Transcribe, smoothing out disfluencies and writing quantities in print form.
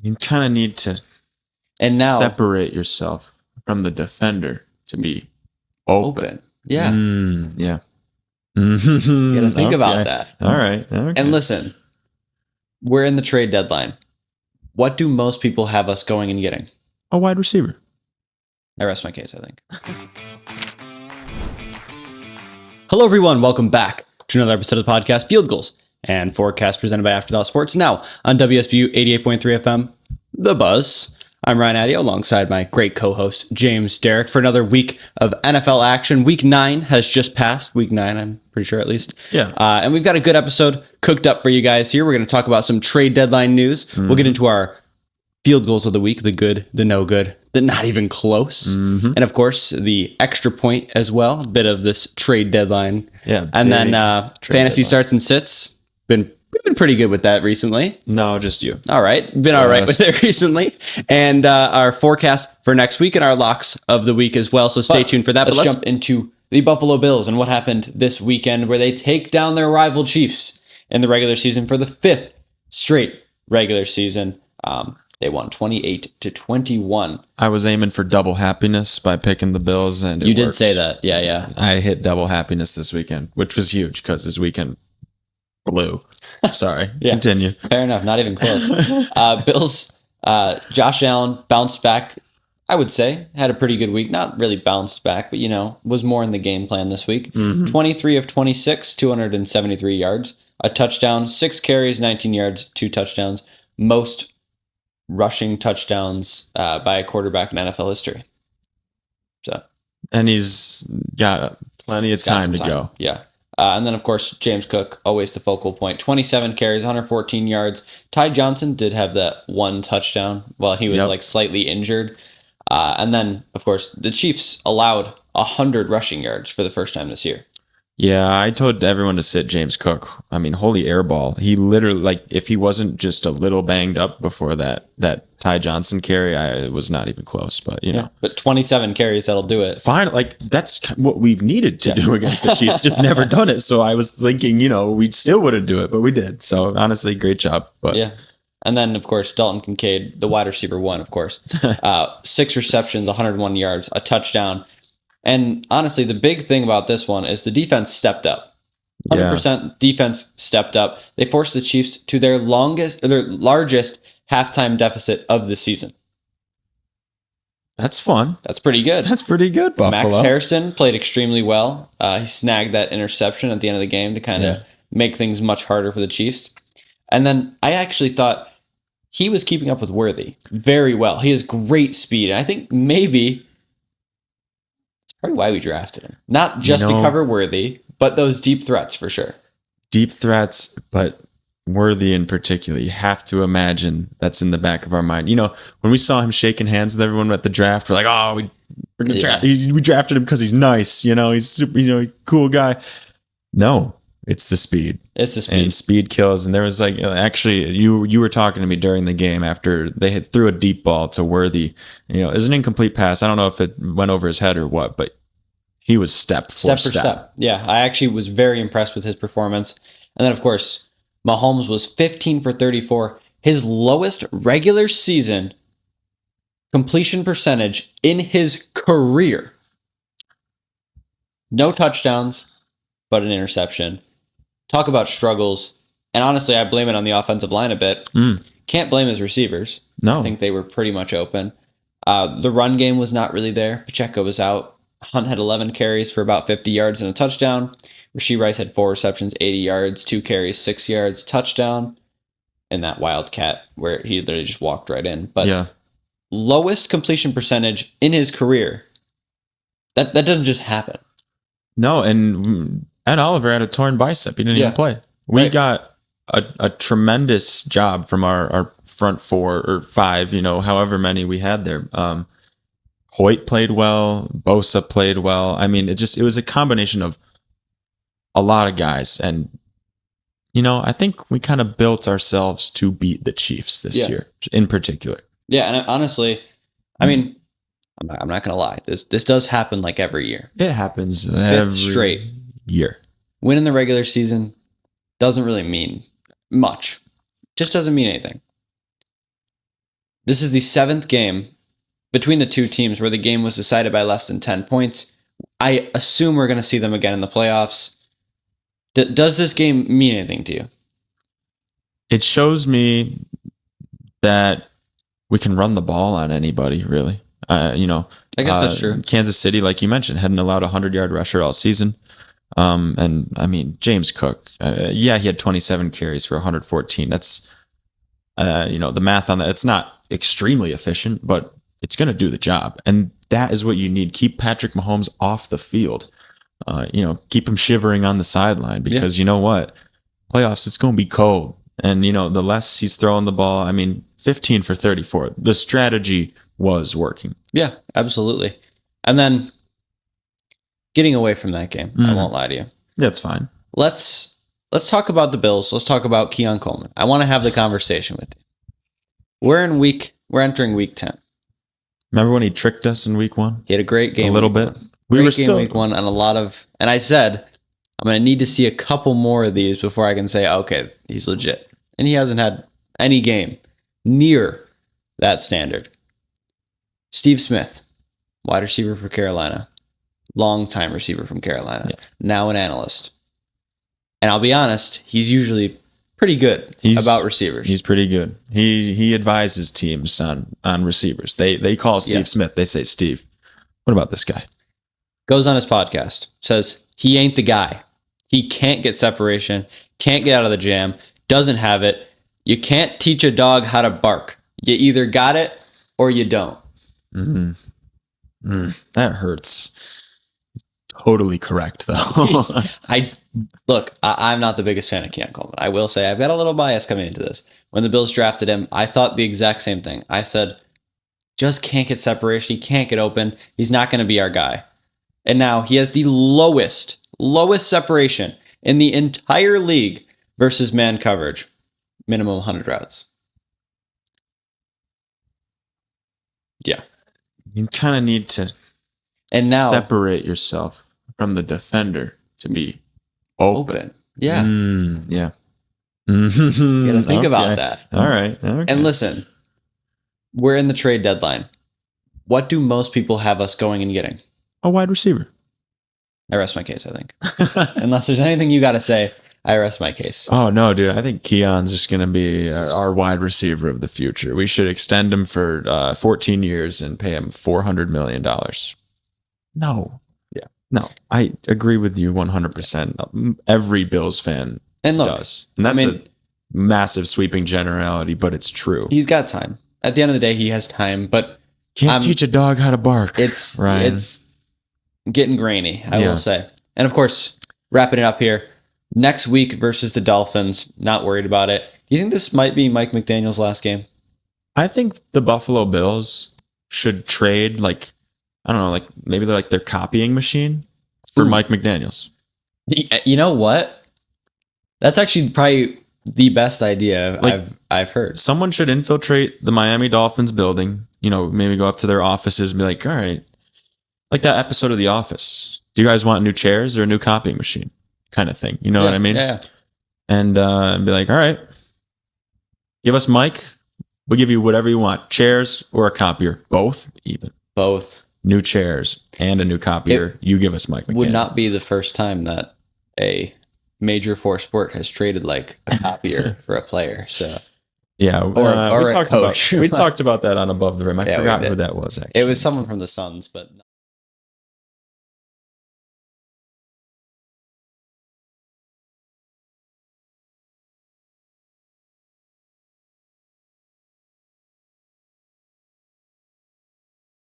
You kind of need to separate yourself from the defender to be open. Yeah. Yeah. You got to think about that. All right. Okay. And listen, we're in the trade deadline. What do most people have us going and getting? A wide receiver. I rest my case, I think. Hello, everyone. Welcome back to another episode of the podcast, Field Goals and Forecast, presented by AfterThought Sports, now on WSVU 88.3 FM, The Buzz. I'm Ryan Adio, alongside my great co-host, James Derrick, for another week of NFL action. Week 9 has just passed. Week 9, I'm pretty sure, at least. Yeah. And we've got a good episode cooked up for you guys here. We're going to talk about some trade deadline news. Mm-hmm. We'll get into our field goals of the week, the good, the no good, the not even close. Mm-hmm. And, of course, the extra point as well, a bit of this trade deadline. Yeah. And then fantasy starts and sits. We've been pretty good with that recently. No, just you. All right. Been all right with it recently. And our forecast for next week and our locks of the week as well. So stay tuned for that. But let's jump into the Buffalo Bills and what happened this weekend, where they take down their rival Chiefs in the regular season for the 5th straight regular season. They won 28-21. I was aiming for double happiness by picking the Bills, and you did say that. Yeah. I hit double happiness this weekend, which was huge because this weekend blew. Sorry. Yeah. Continue. Fair enough. Not even close. Bills, Josh Allen bounced back, I would say. Had a pretty good week. Not really bounced back, but, was more in the game plan this week. Mm-hmm. 23 of 26, 273 yards, a touchdown, 6 carries, 19 yards, 2 touchdowns. Most rushing touchdowns by a quarterback in NFL history. And he's got plenty of time to go. Yeah. And then, of course, James Cook, always the focal point. 27 carries, 114 yards. Ty Johnson did have that one touchdown while he was slightly injured. And then, of course, the Chiefs allowed 100 rushing yards for the first time this year. Yeah, I told everyone to sit James Cook. I mean, holy airball. He literally, if he wasn't just a little banged up before that Ty Johnson carry, it was not even close. But, But 27 carries, that'll do it. Fine. That's what we've needed to do against the Chiefs. Just never done it. So I was thinking, we still wouldn't do it, but we did. So, honestly, great job. But yeah. And then, of course, Dalton Kincaid, the wide receiver one, of course. 6 receptions, 101 yards, a touchdown. And honestly, the big thing about this one is the defense stepped up. 100% defense stepped up. They forced the Chiefs to their largest halftime deficit of the season. That's fun. That's pretty good. Buffalo. Max Harrison played extremely well. He snagged that interception at the end of the game to kind of make things much harder for the Chiefs. And then I actually thought he was keeping up with Worthy very well. He has great speed. And I think maybe probably why we drafted him. Not just to cover Worthy, but those deep threats for sure. Deep threats, but Worthy in particular. You have to imagine that's in the back of our mind. When we saw him shaking hands with everyone at the draft, we're like, oh, we drafted him because he's nice. He's super, cool guy. No, it's the speed. And speed kills. And there was actually, you were talking to me during the game after they threw a deep ball to Worthy. It was an incomplete pass. I don't know if it went over his head or what, but he was step for step. Yeah, I actually was very impressed with his performance. And then, of course, Mahomes was 15 for 34. His lowest regular season completion percentage in his career. No touchdowns, but an interception. Talk about struggles. And honestly, I blame it on the offensive line a bit. Can't blame his receivers. No. I think they were pretty much open. The run game was not really there. Pacheco was out. Hunt had 11 carries for about 50 yards and a touchdown. Rashee Rice had 4 receptions, 80 yards, 2 carries, 6 yards, touchdown. And that Wildcat where he literally just walked right in. But lowest completion percentage in his career. That doesn't just happen. No, and Ed Oliver had a torn bicep. He didn't even play. We got a tremendous job from our front 4 or 5, however many we had there. Hoyt played well. Bosa played well. I mean, it was a combination of a lot of guys. And, I think we kind of built ourselves to beat the Chiefs this year in particular. Yeah, and honestly, I mean, I'm not going to lie. This does happen every year. It happens every straight year. Winning the regular season doesn't really mean much. Just doesn't mean anything. This is the 7th game between the two teams where the game was decided by less than 10 points. I assume we're going to see them again in the playoffs. Does this game mean anything to you? It shows me that we can run the ball on anybody, really. I guess that's true. Kansas City, like you mentioned, hadn't allowed a 100-yard rusher all season. And I mean, James Cook, he had 27 carries for 114. That's, the math on that, it's not extremely efficient, but it's going to do the job. And that is what you need. Keep Patrick Mahomes off the field. Keep him shivering on the sideline because you know what? Playoffs, it's going to be cold. And, the less he's throwing the ball, 15 for 34. The strategy was working. Yeah, absolutely. And then getting away from that game, I won't lie to you. That's fine. Let's talk about the Bills. Let's talk about Keon Coleman. I want to have the conversation with you. We're entering week 10. Remember when he tricked us in week 1? He had a great game. A little bit. We were still week 1 and I said, I'm going to need to see a couple more of these before I can say, okay, he's legit. And he hasn't had any game near that standard. Steve Smith, wide receiver for Carolina, longtime receiver from Carolina, now an analyst. And I'll be honest, he's usually pretty good about receivers. He's pretty good. He advises teams on receivers. They call Steve Smith. They say, Steve, what about this guy? Goes on his podcast, says he ain't the guy. He can't get separation, can't get out of the jam, doesn't have it. You can't teach a dog how to bark. You either got it or you don't. That hurts. Totally correct, though. I'm not the biggest fan of Keon Coleman. I will say I've got a little bias coming into this. When the Bills drafted him, I thought the exact same thing. I said, just can't get separation. He can't get open. He's not going to be our guy. And now he has the lowest separation in the entire league versus man coverage. Minimum 100 routes. Yeah. You kind of need to separate yourself from the defender to be open. Yeah. Yeah. You gotta think about that. All right. Okay. And listen, we're in the trade deadline. What do most people have us going and getting? A wide receiver. I rest my case, I think. Unless there's anything you got to say, I rest my case. Oh, no, dude. I think Keon's just going to be our wide receiver of the future. We should extend him for 14 years and pay him $400 million. No. Yeah. No, I agree with you 100%. Every Bills fan does. And that's a massive sweeping generality, but it's true. He's got time. At the end of the day, he has time, but can't teach a dog how to bark. It's getting grainy, I will say. And of course, wrapping it up here, next week versus the Dolphins, not worried about it. Do you think this might be Mike McDaniel's last game? I think the Buffalo Bills should trade, maybe they're like their copying machine for Mike McDaniel's. You know what? That's actually probably the best idea I've heard. Someone should infiltrate the Miami Dolphins building, maybe go up to their offices and be like, all right, like that episode of The Office. Do you guys want new chairs or a new copying machine? Kind of thing. You know what I mean? Yeah. And be like, all right, give us Mike. We'll give you whatever you want. Chairs or a copier. Both even. Both. New chairs and a new copier. You give us Mike McDaniel. Would not be the first time that a major four sport has traded like a copier for a player. So yeah. Or we a coach. We talked about that on Above the Rim. I forgot who that was, actually. It was someone from the Suns, but